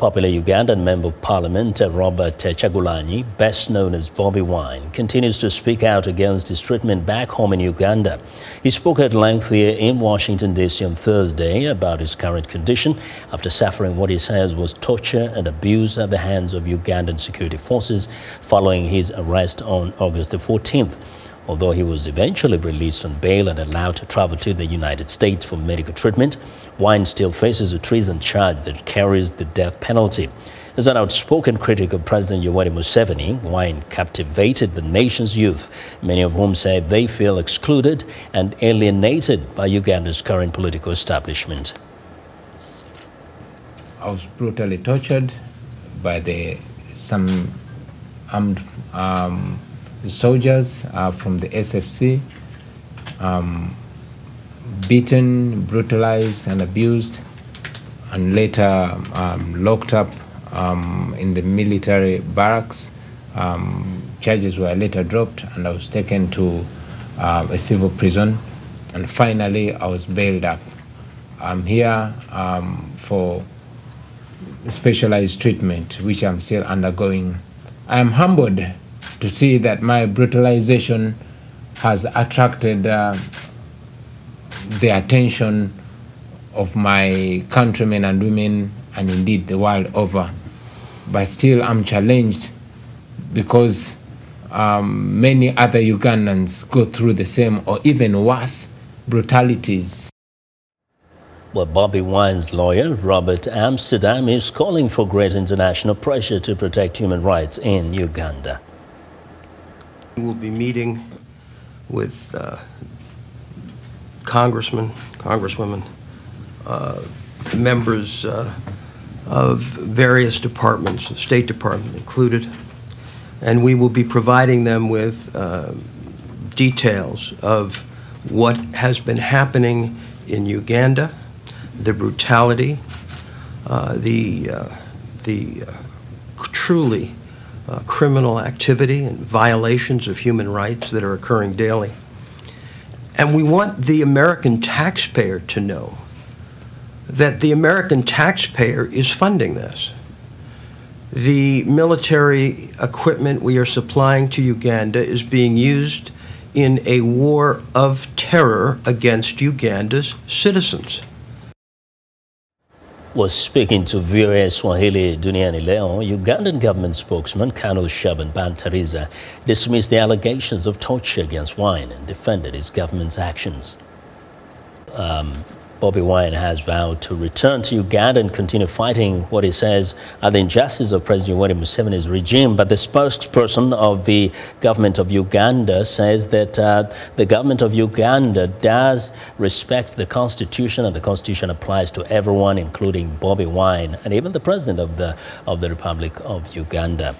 popular Ugandan Member of Parliament, Robert Chagulanyi, best known as Bobi Wine, continues to speak out against his treatment back home in Uganda. He spoke at length here in Washington, D.C. on Thursday about his current condition after suffering what he says was torture and abuse at the hands of Ugandan security forces following his arrest on August the 14th. Although he was eventually released on bail and allowed to travel to the United States for medical treatment, Wine still faces a treason charge that carries the death penalty. As an outspoken critic of President Yoweri Museveni, Wine captivated the nation's youth, many of whom say they feel excluded and alienated by Uganda's current political establishment. I was brutally tortured by some armed soldiers from the SFC, beaten, brutalized and abused, and later locked up in the military barracks. Charges were later dropped and I was taken to a civil prison, and finally I was bailed up. I'm here for specialized treatment, which I'm still undergoing. I am humbled to see that my brutalization has attracted the attention of my countrymen and women, and indeed the world over. But still I'm challenged because many other Ugandans go through the same or even worse brutalities. Well, Bobi Wine's lawyer, Robert Amsterdam, is calling for great international pressure to protect human rights in Uganda. We'll be meeting with congressmen, congresswomen, members of various departments, the State Department included, and we will be providing them with details of what has been happening in Uganda, the brutality, the truly criminal activity and violations of human rights that are occurring daily. And we want the American taxpayer to know that the American taxpayer is funding this. The military equipment we are supplying to Uganda is being used in a war of terror against Uganda's citizens. Was speaking to VOA Swahili Duniani Leo, Ugandan government spokesman Colonel Shaban Bantariza dismissed the allegations of torture against Wine and defended his government's actions. Bobi Wine has vowed to return to Uganda and continue fighting what he says are the injustices of President Yoweri Museveni's regime. But the spokesperson of the government of Uganda says that the government of Uganda does respect the Constitution, and the Constitution applies to everyone, including Bobi Wine and even the President of the Republic of Uganda.